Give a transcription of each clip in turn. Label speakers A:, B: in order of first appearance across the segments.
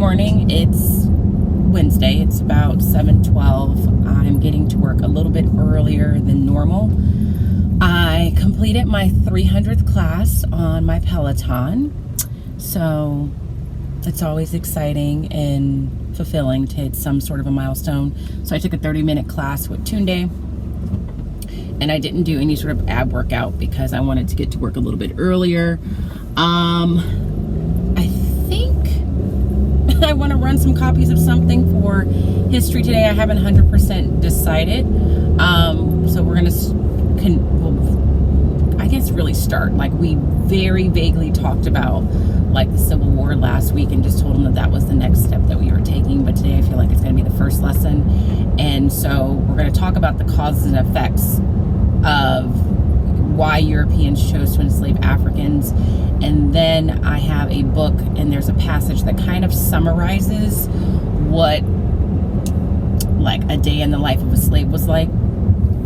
A: morning. It's Wednesday. It's about 7:12. I'm getting to work a little bit earlier than normal. I completed my 300th class on my Peloton, so it's always exciting and fulfilling to hit some sort of a milestone. So I took a 30-minute class with Tunde, and I didn't do any sort of ab workout because I wanted to get to work a little bit earlier. I think I want to run some copies of something for history today. I haven't 100% decided. So we're gonna, I guess, really start. Like, we very vaguely talked about like the Civil War last week and just told them that that was the next step that we were taking. But today I feel like it's going to be the first lesson. And so we're going to talk about the causes and effects of why Europeans chose to enslave Africans. And then I have a book, and there's a passage that kind of summarizes what like a day in the life of a slave was like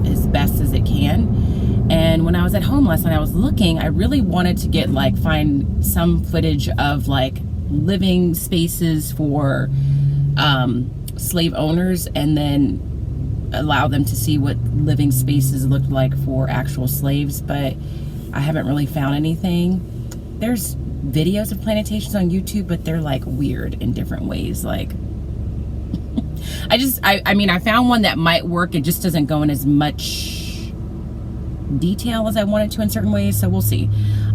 A: as best as it can. And when I was at home last night, I was looking, I really wanted to get find some footage of like living spaces for slave owners, and then allow them to see what living spaces looked like for actual slaves. But I haven't really found anything. There's videos of plantations on YouTube, but they're like weird in different ways. Like, I mean, I found one that might work. It just doesn't go in as much detail as I wanted to in certain ways, so we'll see.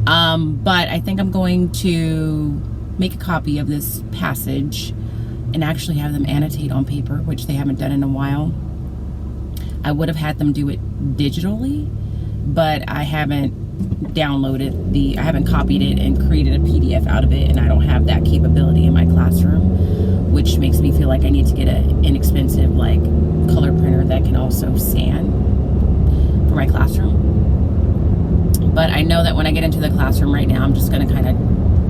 A: But I think I'm going to make a copy of this passage and actually have them annotate on paper, which they haven't done in a while. I would have had them do it digitally, but I haven't I haven't copied it and created a PDF out of it, and I don't have that capability in my classroom, which makes me feel like I need to get an inexpensive like color printer that can also scan for my classroom. But I know that when I get into the classroom right now, I'm just going to kind of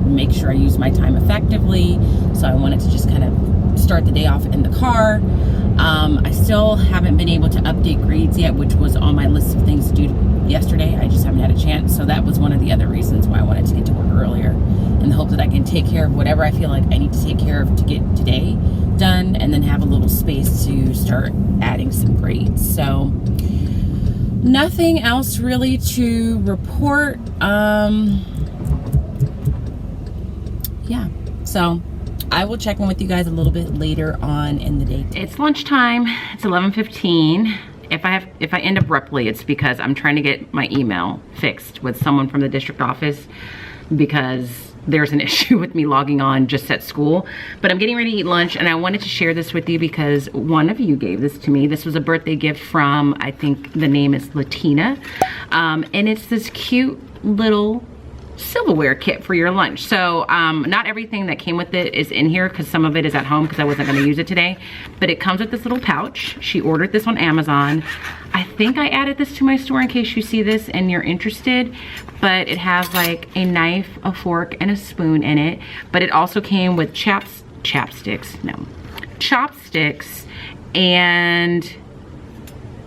A: make sure I use my time effectively. So I wanted to just kind of start the day off in the car. I still haven't been able to update grades yet, which was on my list of things to do yesterday. I just haven't had a chance. So that was one of the other reasons why I wanted to get to work earlier, in the hope that I can take care of whatever I feel like I need to take care of to get today done, and then have a little space to start adding some grades. So nothing else really to report. Yeah, so I will check in with you guys a little bit later on in the day. It's lunchtime. It's 11:15. If I end abruptly, it's because I'm trying to get my email fixed with someone from the district office, because there's an issue with me logging on just at school. But I'm getting ready to eat lunch, and I wanted to share this with you because one of you gave this to me. This was a birthday gift from, I think the name is Latina, and it's this cute little silverware kit for your lunch. So not everything that came with it is in here, because some of it is at home because I wasn't going to use it today. But it comes with this little pouch. She ordered this on Amazon. I think I added this to my store in case you see this and you're interested. But it has like a knife, a fork, and a spoon in it. But it also came with chopsticks, and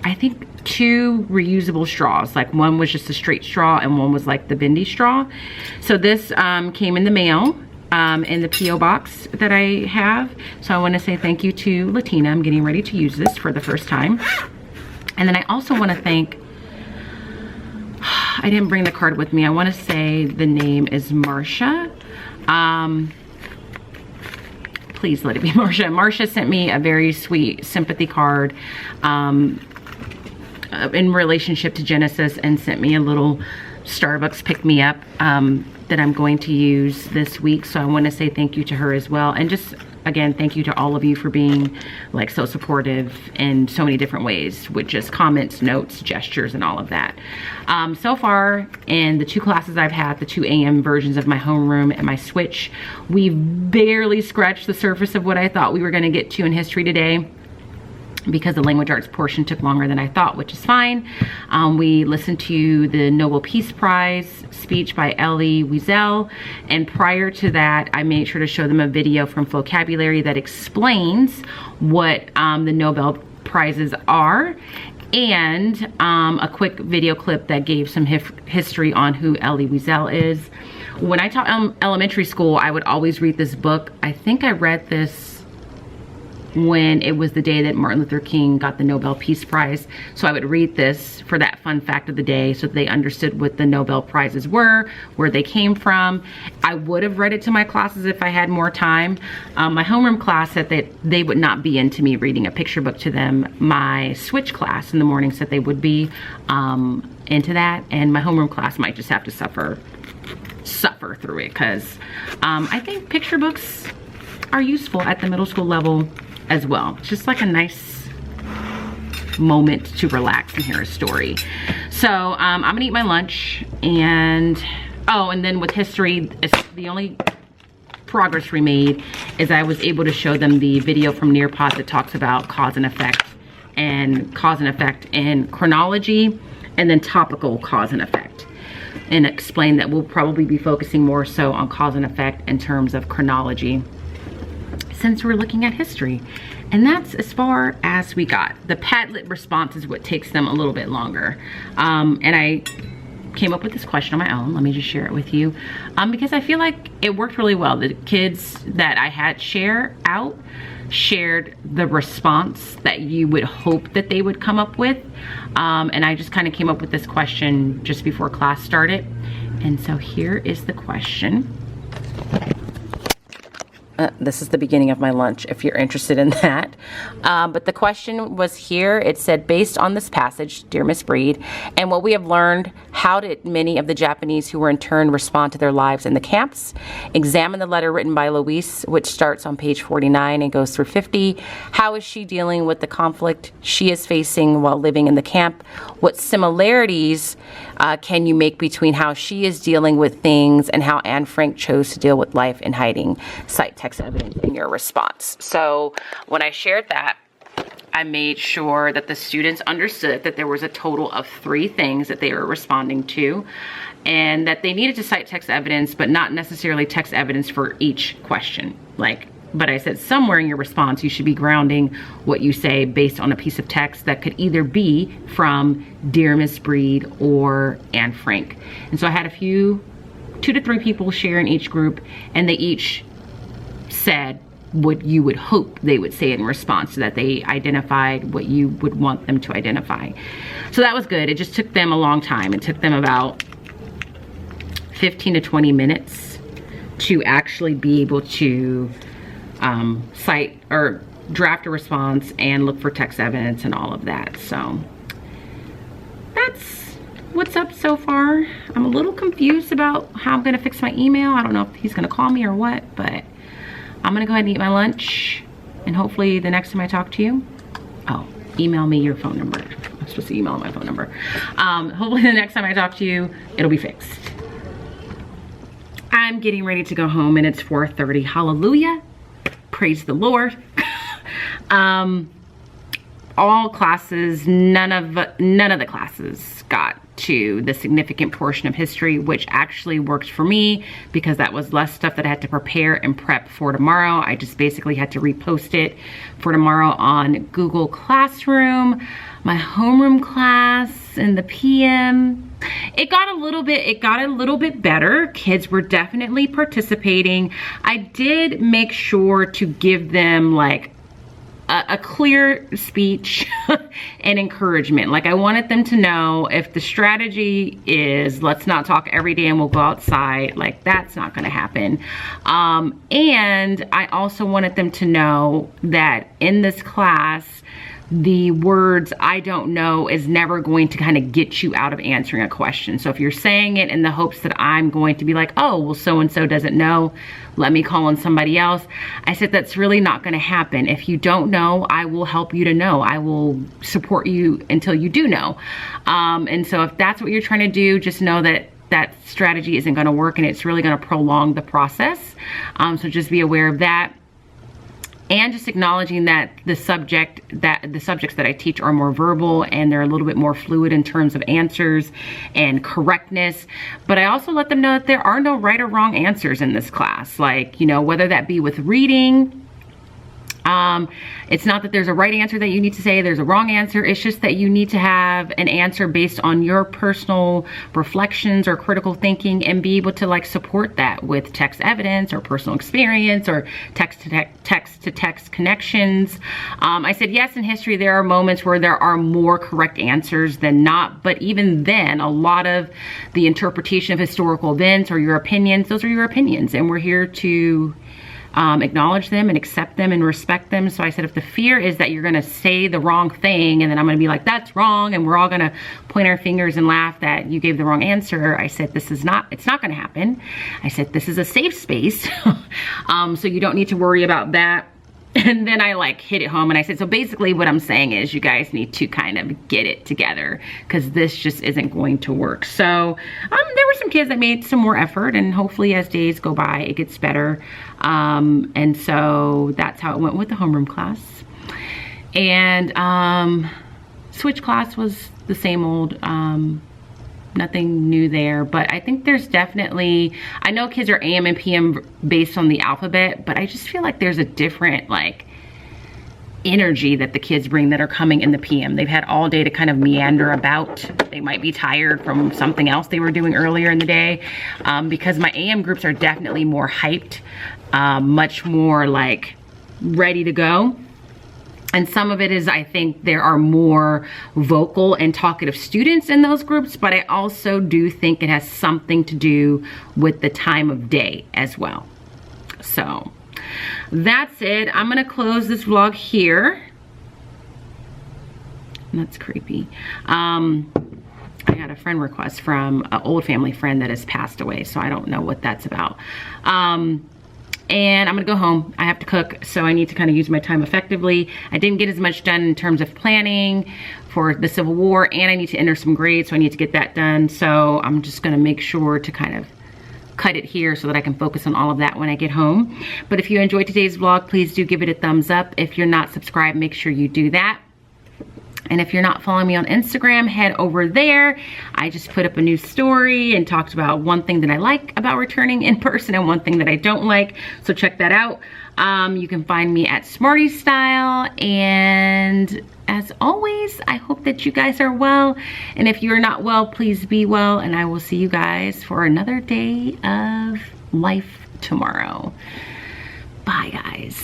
A: I think 2 reusable straws. Like, one was just a straight straw and one was like the bendy straw. So this came in the mail in the PO box that I have. So I want to say thank you to Latina. I'm getting ready to use this for the first time. And then I also want to thank, I didn't bring the card with me. I want to say the name is Marcia. Please let it be Marcia. Marcia sent me a very sweet sympathy card in relationship to Genesis, and sent me a little Starbucks pick-me-up that I'm going to use this week. So I want to say thank you to her as well. And just, again, thank you to all of you for being like so supportive in so many different ways, with just comments, notes, gestures, and all of that. So far in the 2 classes I've had, the 2 AM versions of my homeroom and my switch, we've barely scratched the surface of what I thought we were going to get to in history today, because the language arts portion took longer than I thought, which is fine. We listened to the Nobel Peace Prize speech by Elie Wiesel, and prior to that, I made sure to show them a video from Vocabulary that explains what the Nobel Prizes are, and a quick video clip that gave some history on who Elie Wiesel is. When I taught elementary school, I would always read this book. I think I read this when it was the day that Martin Luther King got the Nobel Peace Prize. So I would read this for that fun fact of the day so that they understood what the Nobel Prizes were, where they came from. I would have read it to my classes if I had more time. My homeroom class said that they would not be into me reading a picture book to them. My switch class in the morning said they would be into that, and my homeroom class might just have to suffer through it, because I think picture books are useful at the middle school level as well. It's just like a nice moment to relax and hear a story. So I'm gonna eat my lunch, and then with history, the only progress we made is I was able to show them the video from Nearpod that talks about cause and effect in chronology, and then topical cause and effect, and explain that we'll probably be focusing more so on cause and effect in terms of chronology, since we're looking at history. And that's as far as we got. The Padlet response is what takes them a little bit longer. And I came up with this question on my own. Let me just share it with you, because I feel like it worked really well. The kids that I had shared the response that you would hope that they would come up with. And I just kind of came up with this question just before class started. And so here is the question. This is the beginning of my lunch, if you're interested in that. But the question was here. It said, based on this passage, dear Miss Breed, and what we have learned, how did many of the Japanese who were interned respond to their lives in the camps? Examine the letter written by Louise, which starts on page 49 and goes through 50. How is she dealing with the conflict she is facing while living in the camp? What similarities can you make between how she is dealing with things and how Anne Frank chose to deal with life in hiding? Cite text evidence in your response. So when I shared that, I made sure that the students understood that there was a total of 3 things that they were responding to, and that they needed to cite text evidence, but not necessarily text evidence for each question. But I said somewhere in your response, you should be grounding what you say based on a piece of text that could either be from Dear Miss Breed or Anne Frank. And so I had 2 to 3 people share in each group, and they each said what you would hope they would say in response, so that they identified what you would want them to identify. So that was good. It just took them a long time. It took them about 15 to 20 minutes to actually be able to cite or draft a response and look for text evidence and all of that. So that's what's up so far. I'm a little confused about how I'm gonna fix my email. I don't know if he's gonna call me or what, but I'm gonna go ahead and eat my lunch, and hopefully the next time I talk to you, email me your phone number. I'm supposed to email my phone number. Hopefully the next time I talk to you, it'll be fixed. I'm getting ready to go home, and it's 4:30. Hallelujah. Praise the Lord. All classes, none of the classes got to the significant portion of history, which actually worked for me because that was less stuff that I had to prepare and prep for tomorrow. I just basically had to repost it for tomorrow on Google Classroom. My homeroom class in the PM, it got a little bit better. Kids were definitely participating. I did make sure to give them like a clear speech and encouragement. Like, I wanted them to know if the strategy is let's not talk every day and we'll go outside, like that's not going to happen. And I also wanted them to know that in this class, the words I don't know is never going to kind of get you out of answering a question. So if you're saying it in the hopes that I'm going to be like, oh, well, so-and-so doesn't know, let me call on somebody else, I said that's really not going to happen. If you don't know, I will help you to know. I will support you until you do know. And so if that's what you're trying to do, just know that that strategy isn't going to work, and it's really going to prolong the process. So just be aware of that. And just acknowledging that the subjects that I teach are more verbal and they're a little bit more fluid in terms of answers and correctness. But I also let them know that there are no right or wrong answers in this class. Like, you know, whether that be with reading, It's not that there's a right answer that you need to say, there's a wrong answer. It's just that you need to have an answer based on your personal reflections or critical thinking, and be able to like support that with text evidence or personal experience or text to text connections. I said, yes, in history, there are moments where there are more correct answers than not. But even then, a lot of the interpretation of historical events or your opinions, those are your opinions. And we're here to acknowledge them and accept them and respect them. So I said, if the fear is that you're gonna say the wrong thing and then I'm gonna be like, that's wrong, and we're all gonna point our fingers and laugh that you gave the wrong answer, I said, it's not gonna happen. I said, this is a safe space. So you don't need to worry about that. And then I like hit it home and I said, so basically what I'm saying is you guys need to kind of get it together, because this just isn't going to work. So there were some kids that made some more effort, and hopefully as days go by, it gets better. And so that's how it went with the homeroom class. And switch class was the same old, nothing new there. But I think there's definitely, I know kids are AM and PM based on the alphabet, but I just feel like there's a different like energy that the kids bring that are coming in the PM. They've had all day to kind of meander about. They might be tired from something else they were doing earlier in the day, because my AM groups are definitely more hyped, much more like ready to go. And some of it is, I think there are more vocal and talkative students in those groups, but I also do think it has something to do with the time of day as well. So that's it. I'm gonna close this vlog here. That's creepy. I had a friend request from an old family friend that has passed away, so I don't know what that's about. And I'm gonna go home. I have to cook, so I need to kind of use my time effectively. I didn't get as much done in terms of planning for the Civil War, and I need to enter some grades, so I need to get that done. So I'm just gonna make sure to kind of cut it here so that I can focus on all of that when I get home. But if you enjoyed today's vlog, please do give it a thumbs up. If you're not subscribed, make sure you do that. And if you're not following me on Instagram, head over there. I just put up a new story and talked about one thing that I like about returning in person and one thing that I don't like. So check that out. You can find me at Smarty Style. And as always, I hope that you guys are well. And if you're not well, please be well. And I will see you guys for another day of life tomorrow. Bye, guys.